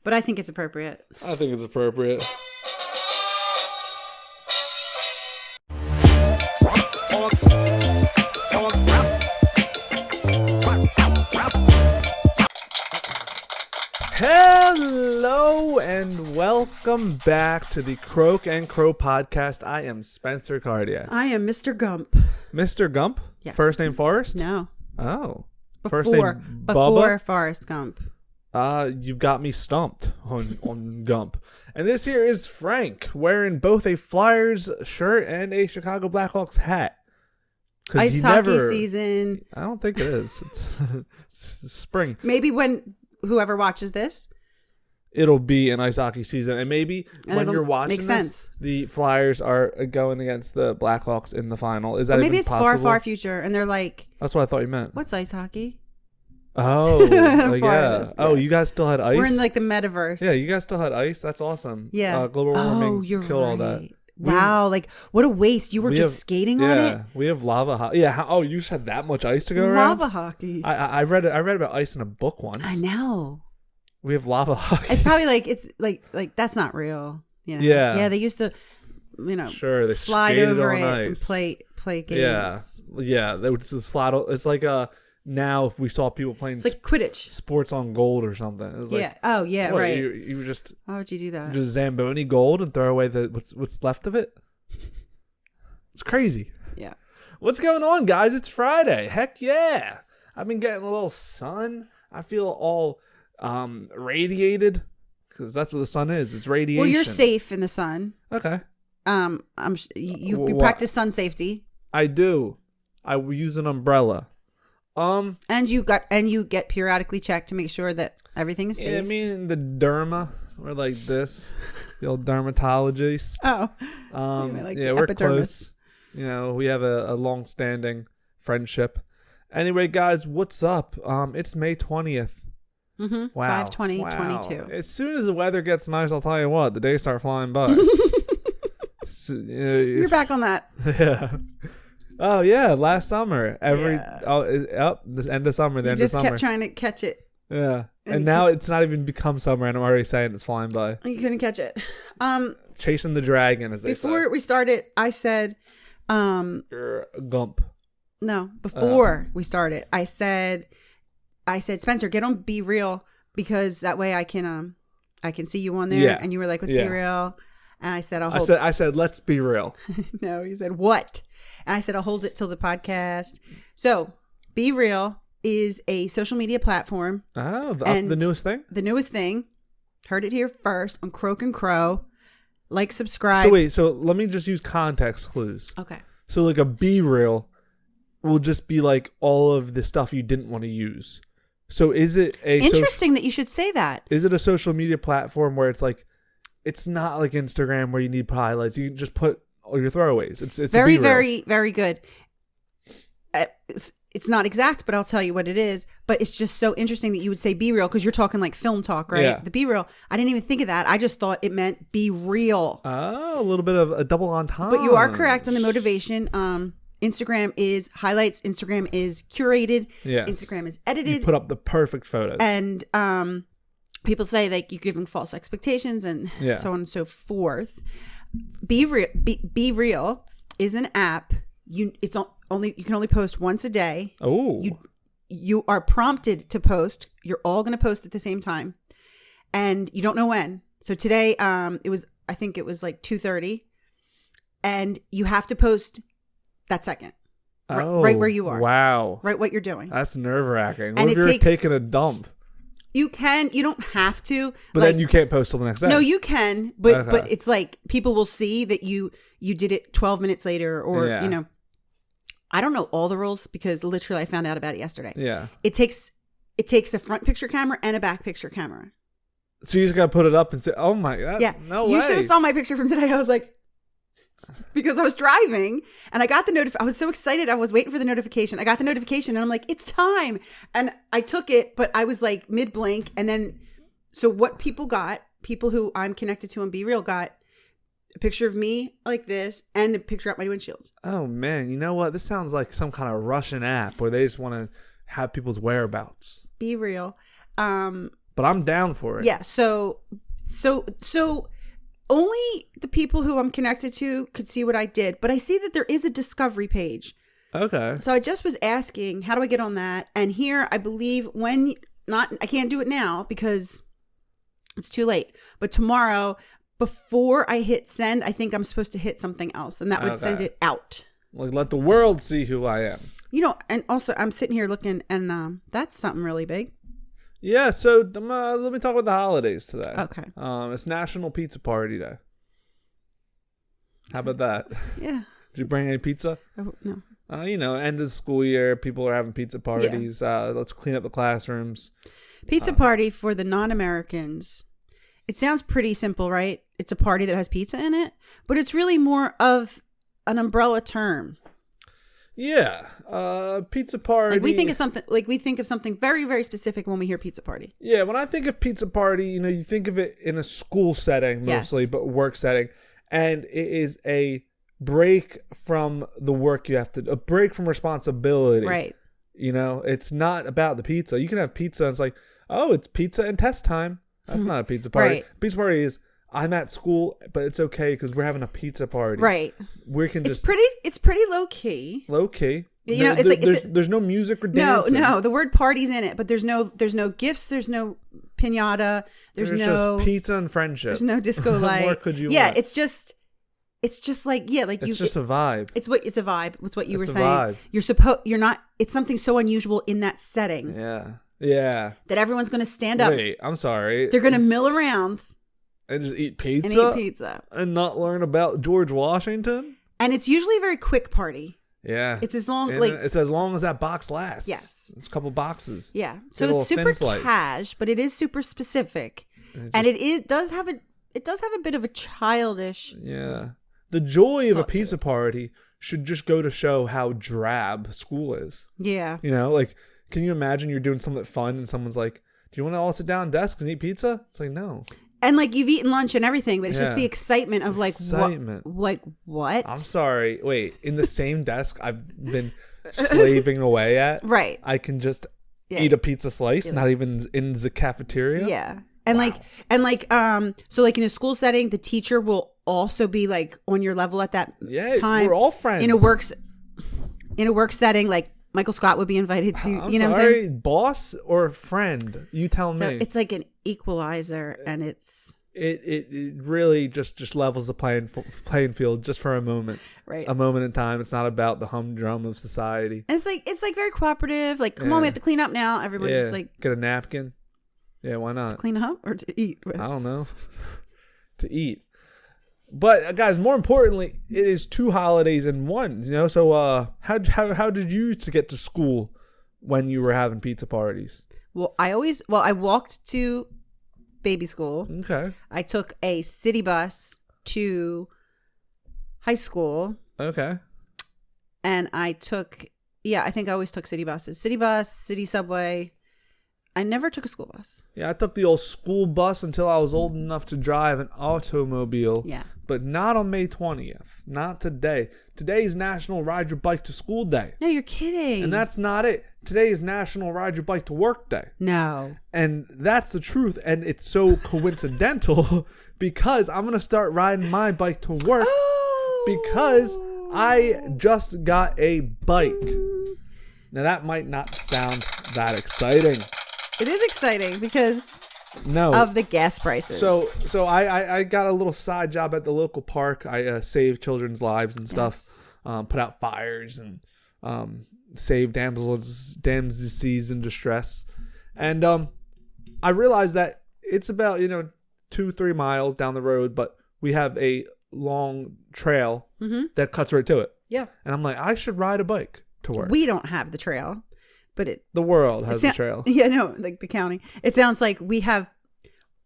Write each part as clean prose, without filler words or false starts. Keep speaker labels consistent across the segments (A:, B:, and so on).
A: But I think it's appropriate.
B: I think it's appropriate. Hello and welcome back to the Croak and Crow podcast. I am Spencer Cardia.
A: I am Mr. Gump.
B: Mr. Gump?
A: Yes.
B: First name Forrest?
A: No.
B: Oh.
A: Before Forrest Gump.
B: You've got me stumped on Gump. And this here is Frank, wearing both a Flyers shirt and a Chicago Blackhawks hat.
A: Ice hockey season.
B: I don't think it is. It's spring.
A: Maybe when whoever watches this,
B: it'll be an ice hockey season, and maybe when you're watching this, the Flyers are going against the Blackhawks in the final. Is that
A: or maybe
B: even
A: it's
B: possible?
A: far future, and they're like,
B: that's what I thought you meant.
A: What's ice hockey?
B: Oh, yeah. Oh, you guys still had ice?
A: We're in like the metaverse.
B: Yeah, you guys still had ice. That's awesome.
A: Yeah.
B: Global warming killed all that.
A: Wow, like what a waste. You were just skating on it?
B: Yeah, we have lava hockey. Yeah, you just had that much ice to go around?
A: Lava hockey.
B: I read about ice in a book once.
A: I know.
B: We have lava hockey.
A: It's probably like that's not real. You know?
B: Yeah.
A: Yeah, they used to,
B: sure, they
A: slide over it
B: ice.
A: and play games.
B: Yeah. They would just slide. It's like now if we saw people playing,
A: it's like Quidditch,
B: sports on gold or something. It was
A: yeah. Oh yeah, right.
B: You just.
A: Why would you do that?
B: Just Zamboni gold and throw away what's left of it. It's crazy.
A: Yeah.
B: What's going on, guys? It's Friday. Heck yeah! I've been getting a little sun. I feel all radiated because that's what the sun is. It's radiation.
A: Well, you're safe in the sun.
B: Okay.
A: You practice sun safety.
B: I do. I use an umbrella.
A: And you get periodically checked to make sure that everything is safe.
B: Yeah, I mean the derma. We're like this, the old dermatologist.
A: Oh.
B: Yeah, we're close. We have a long-standing friendship. Anyway, guys, what's up? It's May 20th.
A: Mm-hmm.
B: Wow.
A: 5/20/22.
B: As soon as the weather gets nice, I'll tell you what, the days start flying by.
A: You're back on that.
B: Yeah. Oh yeah, last summer. The end of summer. The end of summer.
A: You just kept trying to catch it.
B: Yeah, and now it's not even become summer, and I'm already saying it's flying by.
A: You couldn't catch it.
B: Chasing the dragon, as they say.
A: Before we started, I said,
B: "You're a Gump."
A: No, before we started, I said, Spencer, get on Be Real because that way I can see you on there.
B: Yeah.
A: And you were like, "Let's Be Real," and I said,
B: I said, let's be real.
A: No, you said what? And I said, I'll hold it till the podcast. So, Be Real is a social media platform.
B: Oh, the newest thing?
A: The newest thing. Heard it here first on Croak and Crow. Like, subscribe.
B: So wait, let me just use context clues.
A: Okay.
B: So like a Be Real will just be like all of the stuff you didn't want to use. So is it
A: interesting that you should say that.
B: Is it a social media platform where it's like, it's not like Instagram where you need highlights. You can just put all your throwaways. It's
A: very, very, very good. It's not exact, but I'll tell you what it is. But it's just so interesting that you would say Be Real because you're talking like film talk, right?
B: Yeah.
A: The Be Real. I didn't even think of that. I just thought it meant be real.
B: Oh, a little bit of a double entendre.
A: But you are correct on the motivation. Instagram is highlights. Instagram is curated.
B: Yes.
A: Instagram is edited.
B: You put up the perfect photos.
A: And people say like you're giving false expectations and so on and so forth. Be Real is an app. You can only post once a day.
B: Oh.
A: You are prompted to post. You're all going to post at the same time, and you don't know when. So today, I think it was like 2:30, and you have to post that second. Right where you are.
B: Wow.
A: Right what you're doing.
B: That's nerve-wracking. What if you're taking a dump?
A: You don't have to.
B: But then you can't post till the next day.
A: No, you can. But it's like people will see that you did it 12 minutes later or, I don't know all the rules because literally I found out about it yesterday.
B: Yeah.
A: It takes a front picture camera and a back picture camera.
B: So you just got to put it up and say, oh my God.
A: Yeah.
B: No way.
A: You should have saw my picture from today. I was like, because I was driving and I got the notification. I was so excited. I was waiting for the notification. I got the notification and I'm like, it's time. And I took it, but I was like mid blink. And then, so what people who I'm connected to on Be Real got a picture of me like this and a picture out my windshield.
B: Oh man. You know what? This sounds like some kind of Russian app where they just want to have people's whereabouts.
A: Be Real.
B: but I'm down for it.
A: Yeah. So only the people who I'm connected to could see what I did, but I see that there is a discovery page.
B: Okay.
A: So I just was asking, how do I get on that? And here, I believe I can't do it now because it's too late. But tomorrow, before I hit send, I think I'm supposed to hit something else, and that would send it out.
B: Like, let the world see who I am.
A: And also I'm sitting here looking, and that's something really big.
B: Yeah, so let me talk about the holidays today.
A: Okay.
B: It's National Pizza Party Day. How about that?
A: Yeah.
B: Did you bring any pizza?
A: Oh, no.
B: End of the school year, people are having pizza parties. Yeah. Let's clean up the classrooms.
A: Pizza party for the non-Americans. It sounds pretty simple, right? It's a party that has pizza in it, but it's really more of an umbrella term.
B: Yeah, pizza party.
A: Like we think of something very, very specific when we hear pizza party.
B: Yeah, when I think of pizza party, you think of it in a school setting mostly,
A: Yes.
B: but work setting, and it is a break from the work you have to, a break from responsibility.
A: Right.
B: It's not about the pizza. You can have pizza and it's like, oh, it's pizza and test time. That's not a pizza party.
A: Right.
B: Pizza party is, I'm at school, but it's okay because we're having a pizza party.
A: Right.
B: We can
A: It's pretty low key.
B: Low key.
A: There's
B: no music or dancing.
A: No. The word party's in it, but there's no gifts. There's no pinata. There's no
B: just pizza and friendship.
A: There's no disco light.
B: What more could you
A: want?
B: want?
A: It's just like
B: it's just a vibe.
A: It's a vibe. It's what you were saying.
B: Vibe.
A: You're not. It's something so unusual in that setting.
B: Yeah.
A: That everyone's going to stand up.
B: Wait, I'm sorry.
A: They're going to mill around
B: and just eat pizza. And not learn about George Washington.
A: And it's usually a very quick party.
B: Yeah.
A: It's as long
B: it's as long as that box lasts.
A: Yes.
B: It's a couple boxes.
A: Yeah. So it's super cash, but it is super specific. And it does have a bit of a childish.
B: Yeah. The joy of a pizza party should just go to show how drab school is.
A: Yeah.
B: Can you imagine you're doing something fun and someone's like, do you want to all sit down at desks and eat pizza? It's like, no.
A: And you've eaten lunch and everything, but it's just the excitement of what?
B: I'm sorry. Wait, in the same desk I've been slaving away at.
A: Right.
B: I can just eat a pizza slice, not even in the cafeteria.
A: Yeah. And so in a school setting, the teacher will also be on your level at that time.
B: We're all friends.
A: In a work setting, Michael Scott would be invited to,
B: I'm
A: what I'm
B: sorry,
A: saying?
B: Boss or friend? You tell me.
A: It's like an equalizer, and
B: it really just levels the playing field just for a moment.
A: Right.
B: A moment in time. It's not about the humdrum of society.
A: And it's very cooperative. Come on, we have to clean up now. Everyone just
B: get a napkin. Yeah, why not?
A: Clean up or to eat with?
B: I don't know. To eat. But guys, more importantly, it is 2 holidays in one. So how did you used to get to school when you were having pizza parties?
A: Well, I walked to baby school.
B: Okay.
A: I took a city bus to high school.
B: Okay.
A: And I think I always took city buses. City bus, city subway. I never took a school bus.
B: Yeah, I took the old school bus until I was old enough to drive an automobile.
A: Yeah.
B: But not on May 20th. Not today. Today is National Ride Your Bike to School Day.
A: No, you're kidding.
B: And that's not it. Today is National Ride Your Bike to Work Day.
A: No.
B: And that's the truth. And it's so coincidental because I'm going to start riding my bike to work because I just got a bike. Now, that might not sound that exciting.
A: It is exciting because
B: No.
A: Of the gas prices.
B: So I got a little side job at the local park. I saved children's lives and stuff. Yes. Put out fires and saved damsels in distress. And I realized that it's about 2-3 miles down the road, but we have a long trail that cuts right to it.
A: Yeah.
B: And I'm like, I should ride a bike to work.
A: We don't have the trail, but
B: the world has the trail.
A: Yeah, no, like the county. It sounds like we have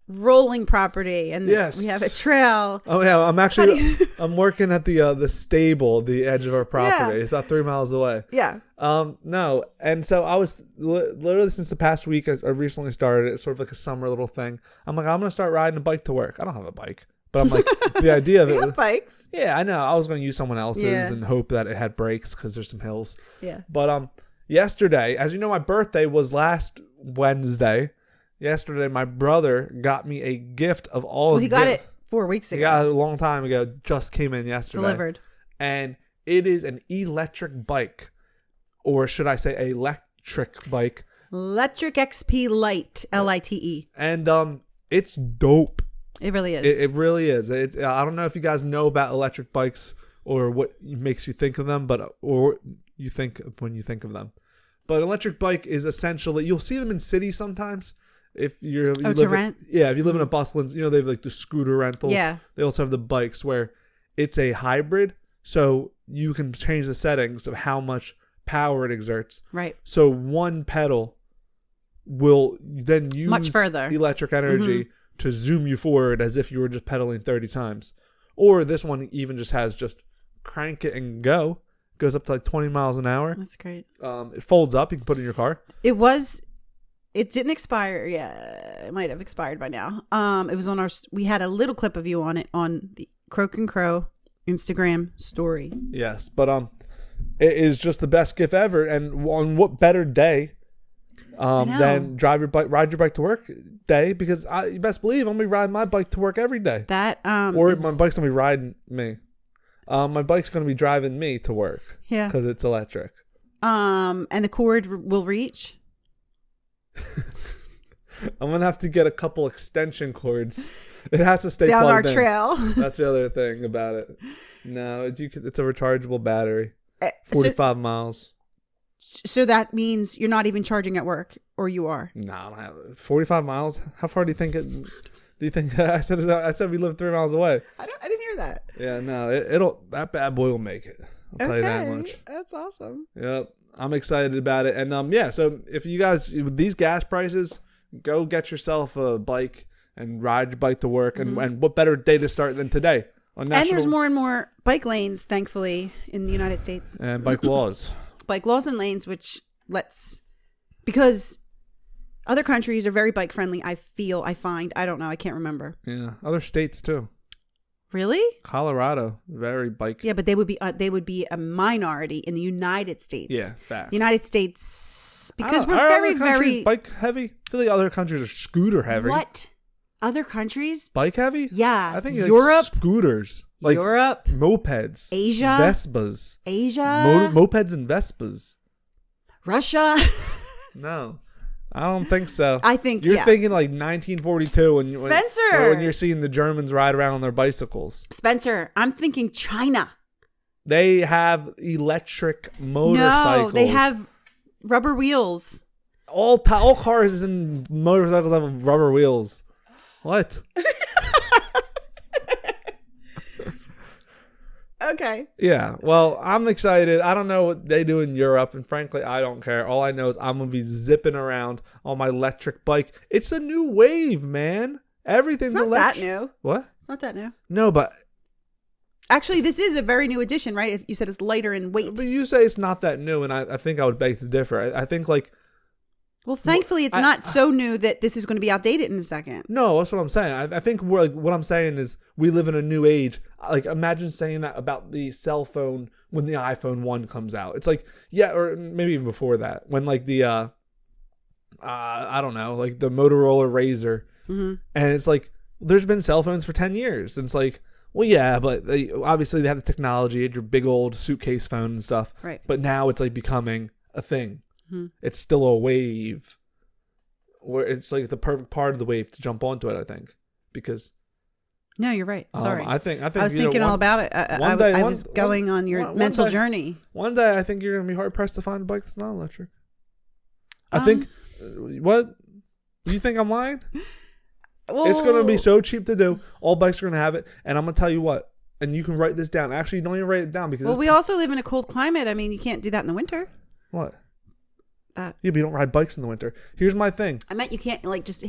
A: rolling property and
B: yes.
A: we have a trail.
B: Oh yeah, I'm working at the stable, the edge of our property. Yeah. It's about 3 miles away.
A: Yeah.
B: No, and so I was literally since the past week. I recently started it. It's sort of like a summer little thing. I'm like, I'm gonna start riding a bike to work. I don't have a bike. But I'm like, the idea of it.
A: Have bikes.
B: Yeah, I know. I was going to use someone else's and hope that it had brakes because there's some hills.
A: Yeah.
B: But yesterday, as you know, my birthday was last Wednesday. yesterday my brother got me a gift of all.
A: Well, he got it 4 weeks ago.
B: He got it a long time ago. Just came in yesterday.
A: Delivered.
B: And it is an electric bike, or should I say electric bike?
A: Electric XP Lite, LITE.
B: And it's dope.
A: It really is.
B: It really is. I don't know if you guys know about electric bikes or what makes you think of them, or you think when you think of them. But electric bike is essentially, you'll see them in cities sometimes. If you
A: to rent?
B: If you live in a bustling, they have like the scooter rentals.
A: Yeah.
B: They also have the bikes where it's a hybrid, so you can change the settings of how much power it exerts.
A: Right.
B: So one pedal will then use
A: much further
B: electric energy to zoom you forward as if you were just pedaling 30 times. Or this one even just has crank it and go. Goes up to like 20 miles an hour.
A: That's great.
B: It folds up. You can put it in your car.
A: It didn't expire. Yeah, it might have expired by now. It was on we had a little clip of you on it on the Croak and Crow Instagram story.
B: Yes, but it is just the best gift ever. And on what better day than ride your bike to work day? Because you best believe I'm gonna be riding my bike to work every day. Or my bike's gonna be riding me. My bike's gonna be driving me to work.
A: Yeah,
B: because it's electric.
A: And the cord will reach.
B: I'm gonna have to get a couple extension cords. It has to stay
A: down our
B: plugged in.
A: trail.
B: That's the other thing about it. No, it's a rechargeable battery. 45 miles.
A: So that means you're not even charging at work, or you are?
B: No, I don't have 45 miles. How far do you think it? Do you think I said we live 3 miles away?
A: I didn't hear that.
B: Yeah, no, that bad boy will make it. I'll tell you that much.
A: That's awesome.
B: Yep, I'm excited about it, and So if you guys with these gas prices, go get yourself a bike and ride your bike to work, and what better day to start than today?
A: And there's more and more bike lanes, thankfully, in the United States.
B: And bike laws.
A: Bike laws and lanes, because other countries are very bike friendly. I find, I don't know, I can't remember.
B: Yeah, other states too.
A: Really?
B: Colorado, very bike.
A: Yeah, but they would be a minority in the United States.
B: Yeah, facts.
A: The United States, because we're
B: very,
A: very
B: bike heavy. I feel like other countries are scooter heavy.
A: What? Other countries?
B: Bike heavy?
A: Yeah.
B: I think
A: Europe,
B: scooters, like
A: Europe,
B: mopeds,
A: Asia,
B: Vespas, mopeds and Vespas,
A: Russia.
B: No, I don't think so.
A: I think
B: you're thinking like 1942 when
A: Spencer,
B: when you're seeing the Germans ride around on their bicycles.
A: Spencer, I'm thinking China.
B: They have electric motorcycles.
A: No, they have rubber wheels.
B: All cars and motorcycles have rubber wheels. What?
A: Okay.
B: Yeah. Well, I'm excited. I don't know what they do in Europe, and frankly, I don't care. All I know is I'm gonna be zipping around on my electric bike. It's a new wave, man. Everything's
A: electric. It's not that new.
B: What?
A: It's not that new.
B: No, but
A: actually, this is a very new addition, right? You said it's lighter in weight.
B: But you say it's not that new, and I think I would beg to differ. I think like.
A: Well, thankfully, it's not so new that this is going to be outdated in a second.
B: No, that's what I'm saying. I think what I'm saying is we live in a new age. Like, imagine saying that about the cell phone when the iPhone 1 comes out. It's like, yeah, or maybe even before that. When, like, the, I don't know, like the Motorola Razr. Mm-hmm. And it's like, there's been cell phones for 10 years. And it's like, well, yeah, but obviously they have the technology, your big old suitcase phone and stuff.
A: Right.
B: But now it's, like, becoming a thing. It's still a wave where it's like the perfect part of the wave to jump onto it, I think, because
A: no, you're right. Sorry.
B: I think I was
A: thinking all about it. I was going on your mental journey.
B: One day I think you're going to be hard pressed to find a bike that's not electric. I think what? You think I'm lying? Well, it's going to be so cheap to do. All bikes are going to have it, and I'm going to tell you what. And you can write this down. Actually, don't even write it down because
A: we also live in a cold climate. I mean, you can't do that in the winter.
B: What? Yeah, but you don't ride bikes in the winter. Here's my thing.
A: I meant you can't like just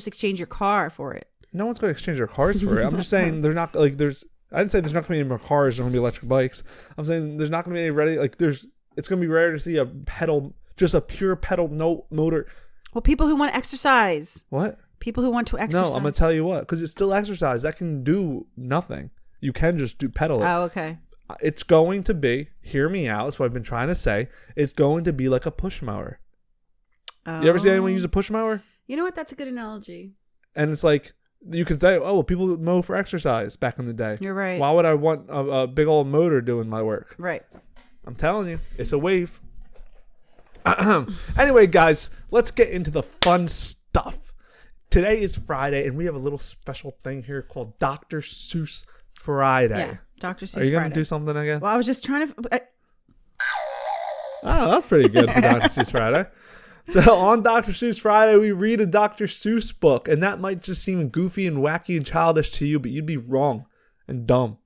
A: exchange your car for it.
B: No one's going to exchange their cars for it. I'm just saying there's not like there's. I didn't say there's not going to be any more cars. There's going to be electric bikes. I'm saying there's not going to be any ready. Like there's. It's going to be rare to see a pedal, just a pure pedal, no motor.
A: Well, people who want to exercise.
B: What?
A: People who want to exercise.
B: No, I'm going to tell you what, because it's still exercise. That can do nothing. You can just pedal it.
A: Oh, okay.
B: It's going to be. Hear me out. That's what I've been trying to say. It's going to be like a push mower. You ever see anyone use a push mower?
A: You know what? That's a good analogy.
B: And it's like, you could say, oh, well, people mow for exercise back in the day.
A: You're right.
B: Why would I want a big old motor doing my work?
A: Right.
B: I'm telling you, it's a wave. Anyway, guys, let's get into the fun stuff. Today is Friday, and we have a little special thing here called Dr. Seuss Friday.
A: Yeah, Dr. Seuss Friday.
B: Are you going to do something again?
A: Well, I was just trying to...
B: Oh, that's pretty good for Dr. Seuss Friday. So on Dr. Seuss Friday, we read a Dr. Seuss book, and that might just seem goofy and wacky and childish to you, but you'd be wrong and dumb.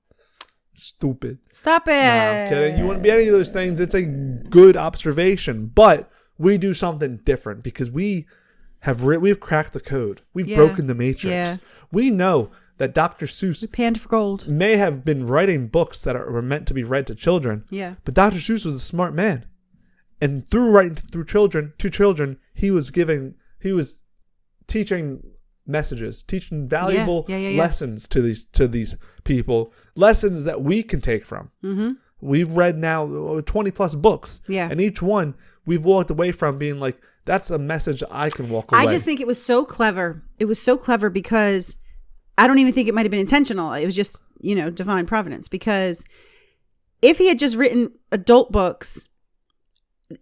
B: Stupid.
A: Stop it.
B: No, I'm kidding. You wouldn't be any of those things. It's a good observation, but we do something different because we've cracked the code. We've broken the matrix. Yeah. We know that Dr. Seuss
A: panned for gold.
B: May have been writing books that were meant to be read to children.
A: Yeah.
B: But Dr. Seuss was a smart man. And through writing to children, he was teaching messages, teaching valuable lessons to these people, lessons that we can take from. Mm-hmm. We've read now 20 plus books. Yeah. And each one we've walked away from being like, that's a message I can walk away.
A: I just think it was so clever. It was so clever because I don't even think it might have been intentional. It was just, divine providence. Because if he had just written adult books,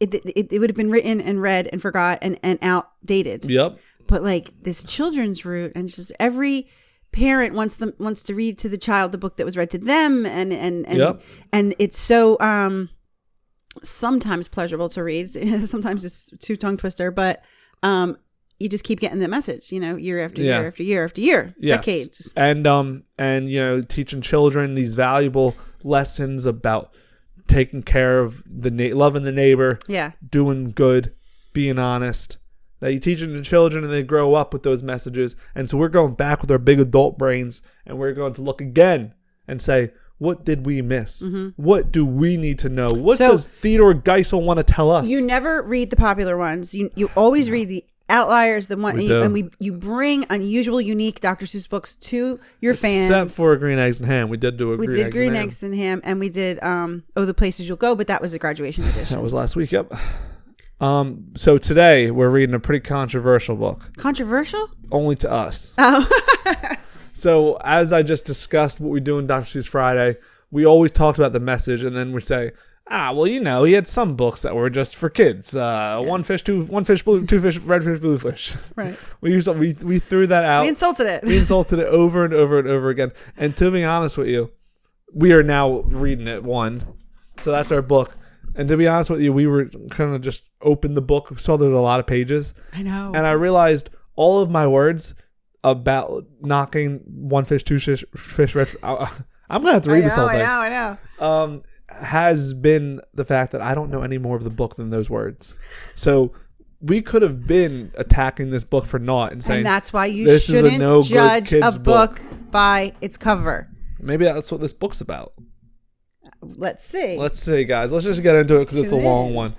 A: it would have been written and read and forgot and outdated. Yep. But like this children's route, and just every parent wants to read to the child the book that was read to them, and it's so sometimes pleasurable to read. Sometimes it's too tongue twister, but you just keep getting the message, year after year after year after year, decades.
B: And teaching children these valuable lessons about taking care of loving the neighbor, doing good, being honest. That you teach them to children and they grow up with those messages. And so we're going back with our big adult brains and we're going to look again and say, what did we miss? Mm-hmm. What do we need to know? What does Theodore Geisel want to tell us?
A: You never read the popular ones. You always read the Outliers, the one, you bring unusual, unique Dr. Seuss books to your fans.
B: Except for Green Eggs and Ham, we did do
A: Green Eggs and Ham, and we did the Places You'll Go, but that was a graduation edition.
B: That was last week. Yep. So today we're reading a pretty controversial book.
A: Controversial?
B: Only to us. Oh. So as I just discussed, what we do in Dr. Seuss Friday, we always talked about the message, and then we say, he had some books that were just for kids. One fish, two fish, red fish, blue fish. Right. We threw that out.
A: We insulted it.
B: We insulted it over and over and over again. And to be honest with you, we are now reading it one. So that's our book. And to be honest with you, we were kind of just opened the book. We saw there's a lot of pages.
A: I know.
B: And I realized all of my words about knocking one fish, two fish, red fish. I'm going to have to read this whole thing.
A: I know.
B: Has been the fact that I don't know any more of the book than those words. So we could have been attacking this book for naught and saying,
A: and that's why you shouldn't judge a book by its cover.
B: Maybe that's what this book's about.
A: Let's see,
B: guys. Let's just get into it because it's a long one.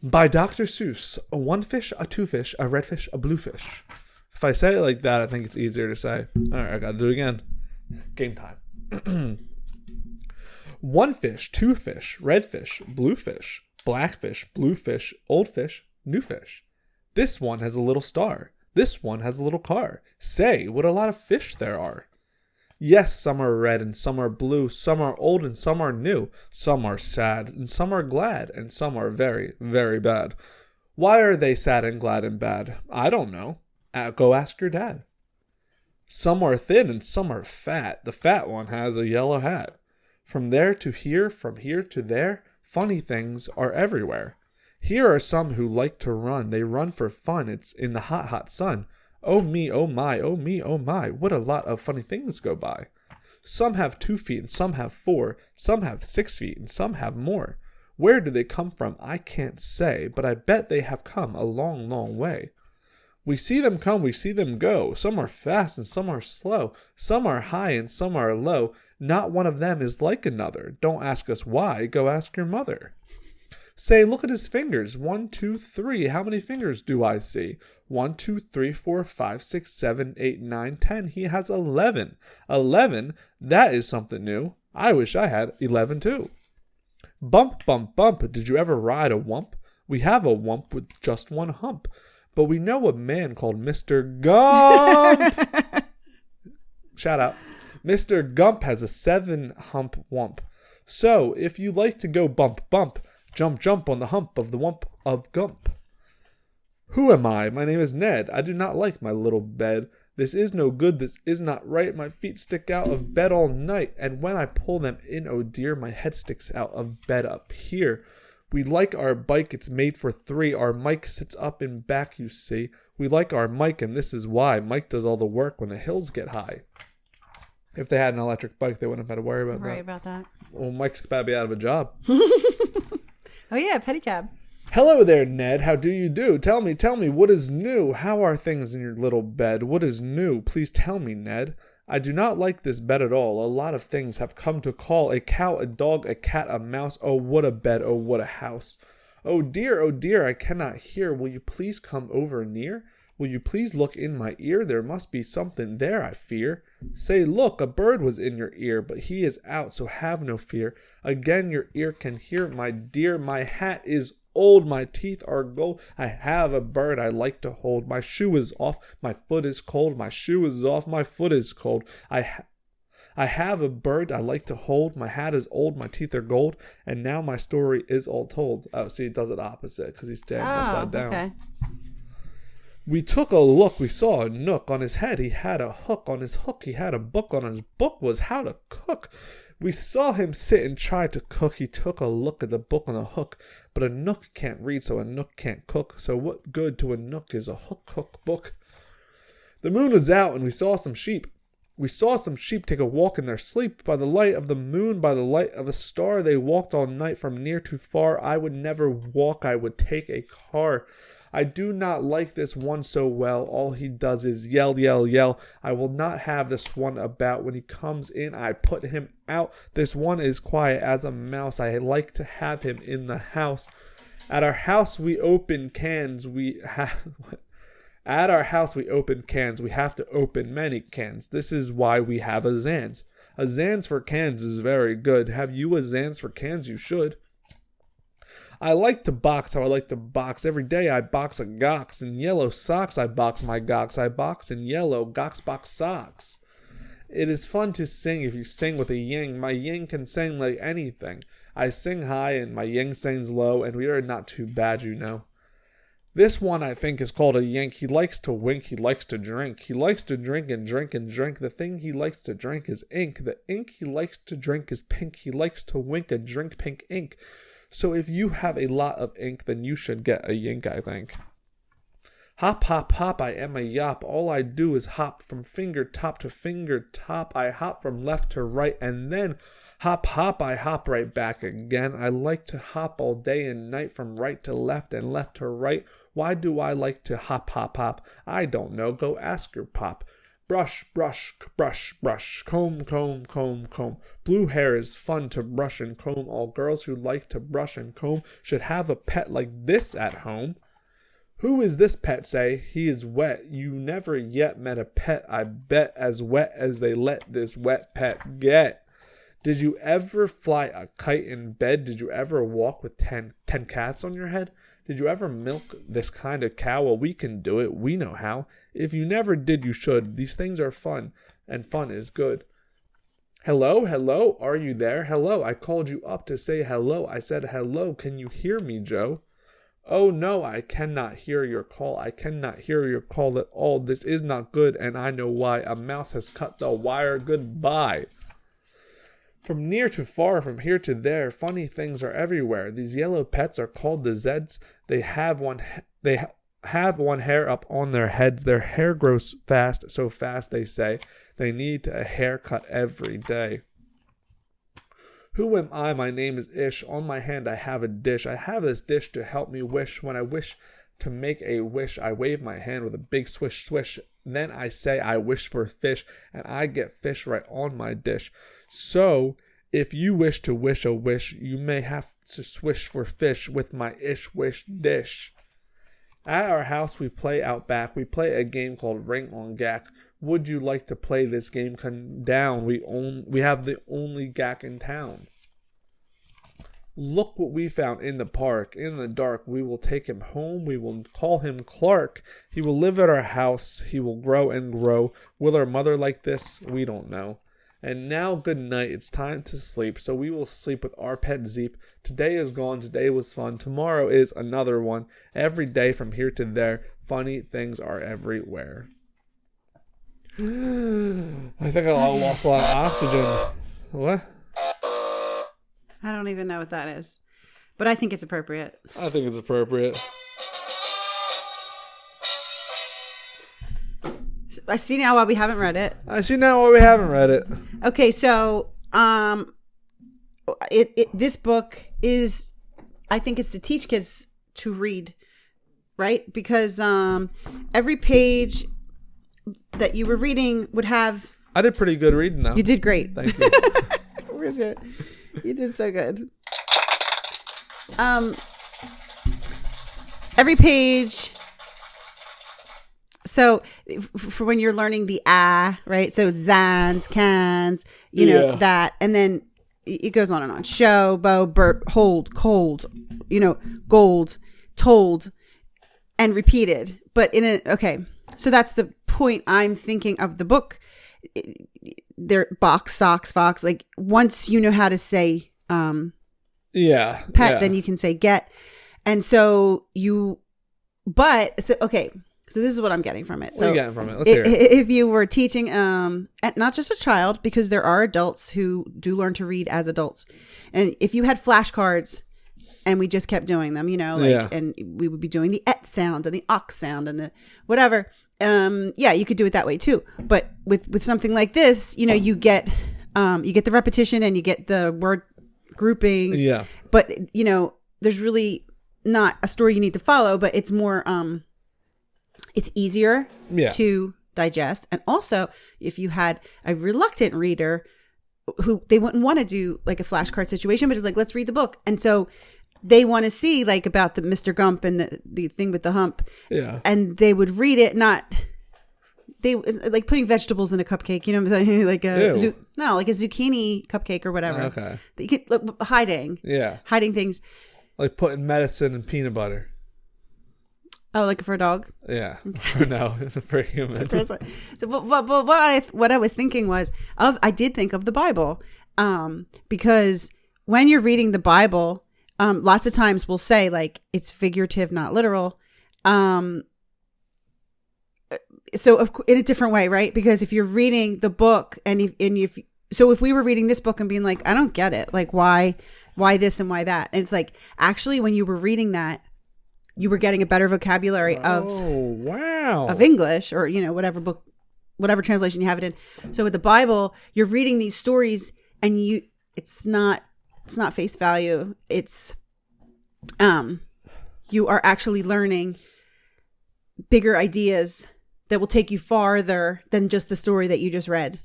B: By Dr. Seuss, a one fish, a two fish, a red fish, a blue fish. If I say it like that, I think it's easier to say. All right, I got to do it again. Game time. One fish, two fish, red fish, blue fish, black fish, blue fish, old fish, new fish. This one has a little star. This one has a little car. Say, what a lot of fish there are. Yes, some are red and some are blue. Some are old and some are new. Some are sad and some are glad. And some are very, very bad. Why are they sad and glad and bad? I don't know. Go ask your dad. Some are thin and some are fat. The fat one has a yellow hat. From there to here, from here to there, funny things are everywhere. Here are some who like to run. They run for fun. It's in the hot, hot sun. Oh me, oh my, oh me, oh my. What a lot of funny things go by. Some have 2 feet and some have 4. Some have 6 feet and some have more. Where do they come from? I can't say, but I bet they have come a long, long way. We see them come, we see them go. Some are fast and some are slow. Some are high and some are low. Not one of them is like another. Don't ask us why. Go ask your mother. Say, look at his fingers. 1, 2, 3. How many fingers do I see? 1, 2, 3, 4, 5, 6, 7, 8, 9, 10. He has 11. 11? That is something new. I wish I had 11 too. Bump, bump, bump. Did you ever ride a wump? We have a wump with just one hump. but we know a man called Mr. Gump. Shout out. Mr. Gump has a 7-hump wump. So, if you like to go bump, bump, jump, jump on the hump of the wump of Gump. Who am I? My name is Ned. I do not like my little bed. This is no good. This is not right. My feet stick out of bed all night, and when I pull them in, oh dear, my head sticks out of bed up here. We like our bike. It's made for 3. Our Mike sits up in back, you see. We like our Mike, and this is why. Mike does all the work when the hills get high. If they had an electric bike, they wouldn't have had to worry about that.
A: Right about that.
B: Well, Mike's about to be out of a job.
A: Oh, yeah, pedicab.
B: Hello there, Ned. How do you do? Tell me, what is new? How are things in your little bed? What is new? Please tell me, Ned. I do not like this bed at all. A lot of things have come to call. A cow, a dog, a cat, a mouse. Oh, what a bed. Oh, what a house. Oh, dear, I cannot hear. Will you please come over near? Will you please look in my ear? There must be something there, I fear. Say, look, a bird was in your ear, but he is out, so have no fear. Again your ear can hear, my dear. My hat is old, my teeth are gold. I have a bird I like to hold. My shoe is off, my foot is cold. My shoe is off, my foot is cold. I have a bird I like to hold. My hat is old, my teeth are gold. And now my story is all told. Oh, see, it does it opposite because he's standing upside down. Okay. We took a look, we saw a nook. On his head he had a hook, on his hook he had a book, on his book was how to cook. We saw him sit and try to cook. He took a look at the book on the hook, but a nook can't read, so a nook can't cook. So what good to a nook is a hook book? The moon was out, and we saw some sheep. We saw some sheep take a walk in their sleep. By the light of the moon, by the light of a star, they walked all night from near to far. I would never walk, I would take a car. I do not like this one so well. All he does is yell, yell, yell. I will not have this one about. When he comes in, I put him out. This one is quiet as a mouse. I like to have him in the house. At our house we open cans. At our house we open cans. We have to open many cans. This is why we have a Zans. A Zans for cans is very good. Have you a Zans for cans? You should. I like to box how I like to box. Every day I box a gox. In yellow socks I box my gox. I box in yellow gox box socks. It is fun to sing if you sing with a yin. My yin can sing like anything. I sing high and my yin sings low, and we are not too bad, you know. This one I think is called a yank. He likes to wink, he likes to drink. He likes to drink and drink and drink. The thing he likes to drink is ink. The ink he likes to drink is pink. He likes to wink and drink pink ink. So if you have a lot of ink, then you should get a yink, I think. Hop, hop, hop, I am a yop. All I do is hop from finger top to finger top. I hop from left to right, and then hop, hop, I hop right back again. I like to hop all day and night from right to left and left to right. Why do I like to hop, hop, hop? I don't know. Go ask your pop. Brush, brush, brush, brush, comb, comb, comb, comb. Blue hair is fun to brush and comb. All girls who like to brush and comb should have a pet like this at home. Who is this pet, say? He is wet. You never yet met a pet, I bet, as wet as they let this wet pet get. Did you ever fly a kite in bed? Did you ever walk with 10 cats on your head? Did you ever milk this kind of cow? Well, we can do it. We know how. If you never did, you should. These things are fun, and fun is good. Hello, hello, are you there? Hello, I called you up to say hello. I said hello, can you hear me, Joe? Oh, no, I cannot hear your call. I cannot hear your call at all. This is not good, and I know why. A mouse has cut the wire. Goodbye. From near to far, from here to there, funny things are everywhere. These yellow pets are called the Zeds. They have one hair up on their heads. Their hair grows fast, so fast they say. They need a haircut every day. Who am I? My name is Ish. On my hand I have a dish. I have this dish to help me wish. When I wish to make a wish, I wave my hand with a big swish, swish. Then I say I wish for fish, and I get fish right on my dish. So, if you wish to wish a wish, you may have to swish for fish with my ish wish dish. At our house we play out back. We play a game called Ring on Gack. Would you like to play this game? Come down. We have the only gack in town. Look what we found in the park. In the dark, we will take him home. We will call him Clark. He will live at our house. He will grow and grow. Will our mother like this? We don't know. And now, good night. It's time to sleep. So we will sleep with our pet Zeep. Today is gone. Today was fun. Tomorrow is another one. Every day from here to there, funny things are everywhere. I think I lost a lot of oxygen. What?
A: I don't even know what that is. But I think it's appropriate.
B: I think it's appropriate.
A: I see now why we haven't read it. Okay, so this book is, I think it's to teach kids to read, right? Because every page that you were reading would have...
B: I did pretty good reading though.
A: You did great.
B: Thank you.
A: Where's your... You did so good. Every page. So for when you're learning the right? So zans, cans, you know, that. And then it goes on and on. Show, bow, burp, hold, cold, gold, told, and repeated. But okay. So that's the point I'm thinking of the book. They're box, socks, fox. Like once you know how to say pet, then you can say get. And so okay, so this is what I'm getting from it.
B: What are you getting from it? Let's hear it.
A: If you were teaching not just a child, because there are adults who do learn to read as adults, and if you had flashcards and we just kept doing them, and we would be doing the et sound and the ox sound and the whatever. You could do it that way too. But with something like this, you get the repetition and you get the word groupings. Yeah. But there's really not a story you need to follow, but it's more it's easier to digest. And also, if you had a reluctant reader who they wouldn't want to do like a flashcard situation, but it's like, let's read the book. And so they want to see like about the Mr. Gump and the thing with the hump. Yeah. And they would read it, they like putting vegetables in a cupcake, you know what I'm saying? Like like a zucchini cupcake or whatever. Okay. You could, hiding things.
B: Like putting medicine in peanut butter.
A: Oh, like for a dog?
B: Yeah. No, it's for a human.
A: So, but what I was thinking was I did think of the Bible, because when you're reading the Bible, lots of times we'll say like it's figurative, not literal. So in a different way, right? Because if you're reading the book if we were reading this book and being like, I don't get it, like why this and why that, and it's like actually when you were reading that, you were getting a better vocabulary of English or whatever book, whatever translation you have it in. So with the Bible, you're reading these stories and it's not face value. It's you are actually learning bigger ideas that will take you farther than just the story that you just read.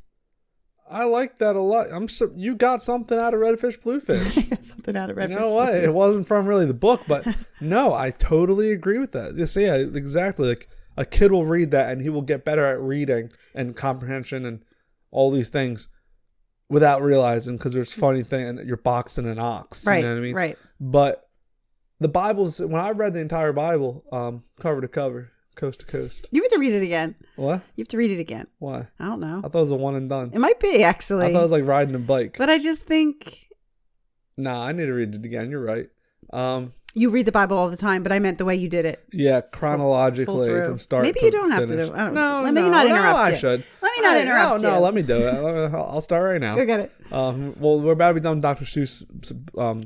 B: I like that a lot. You got something out of Redfish Bluefish.
A: I got something out of Redfish.
B: You know what? Bluefish. It wasn't from really the book, but no, I totally agree with that. Yes, yeah, exactly. Like a kid will read that and he will get better at reading and comprehension and all these things without realizing, because there's funny thing and you're boxing an ox.
A: Right.
B: You know what I mean?
A: Right.
B: But the Bible's, when I read the entire Bible, cover to cover, coast to coast.
A: You have to read it again.
B: What?
A: You have to read it again.
B: Why?
A: I don't know.
B: I thought it was a one and done.
A: It might be, actually.
B: I thought it was like riding a bike.
A: But I just think...
B: Nah, I need to read it again. You're right.
A: You read the Bible all the time, but I meant the way you did it.
B: Yeah, chronologically from start to finish.
A: Maybe you don't have to do it. I don't know. Let me not interrupt you.
B: I should.
A: Let me not interrupt you.
B: No, let me do it. I'll start right now.
A: Go get it.
B: Well, we're about to be done Dr. Seuss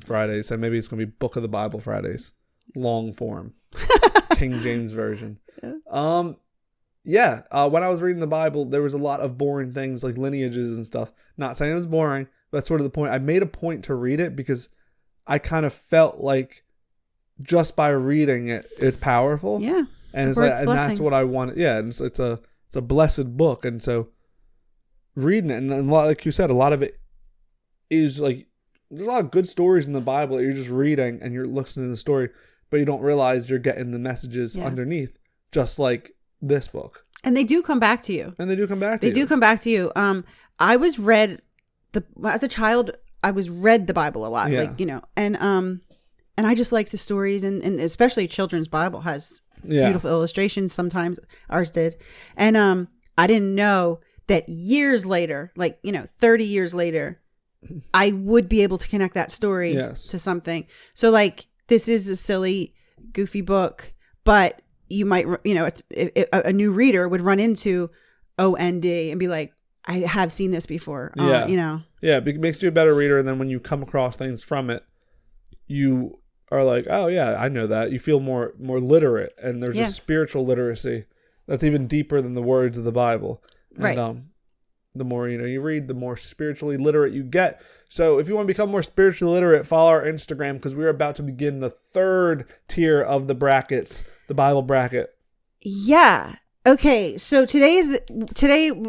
B: Fridays, so maybe it's going to be Book of the Bible Fridays. Long form. King James Version. Yeah. When I was reading the Bible, there was a lot of boring things like lineages and stuff. Not saying it was boring, but that's sort of the point. I made a point to read it because I kind of felt like just by reading it, it's powerful.
A: Yeah.
B: And it's like, and that's what I wanted. Yeah. And it's a blessed book. And so reading it, and like you said, a lot of it is like, there's a lot of good stories in the Bible that you're just reading and you're listening to the story, but you don't realize you're getting the messages underneath, just like this book. And
A: they do come back to you.
B: They do come back to you.
A: I was as a child, was read the Bible a lot,
B: Yeah.
A: like, you know, and I just liked the stories, and especially children's Bible has beautiful illustrations. Sometimes ours did. And I didn't know that years later, like, you know, 30 years later, I would be able to connect that story to something. So like, this is a silly, goofy book, but you might, you know, a new reader would run into OND and be like, I have seen this before. You know.
B: Yeah, it makes you a better reader, and then when you come across things from it, you are like, oh yeah, I know that. You feel more literate, and there's a spiritual literacy that's even deeper than the words of the Bible. And,
A: right.
B: The more you read, the more spiritually literate you get. So if you want to become more spiritually literate, follow our Instagram, because we're about to begin the third tier of the brackets, the Bible bracket.
A: Yeah. Okay. So today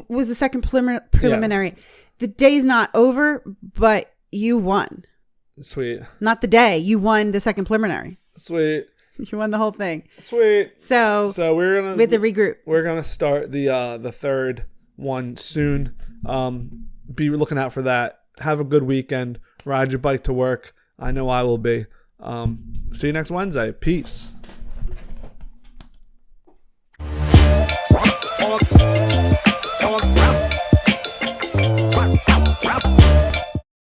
A: was the second preliminary. Yes. The day's not over, but you won.
B: Sweet.
A: Not the day. You won the second preliminary.
B: Sweet.
A: You won the whole thing.
B: Sweet.
A: So
B: we're gonna
A: with the regroup.
B: We're gonna start the third one soon. Be looking out for that. Have a good weekend. Ride your bike to work. I know I will be. See you next Wednesday. Peace.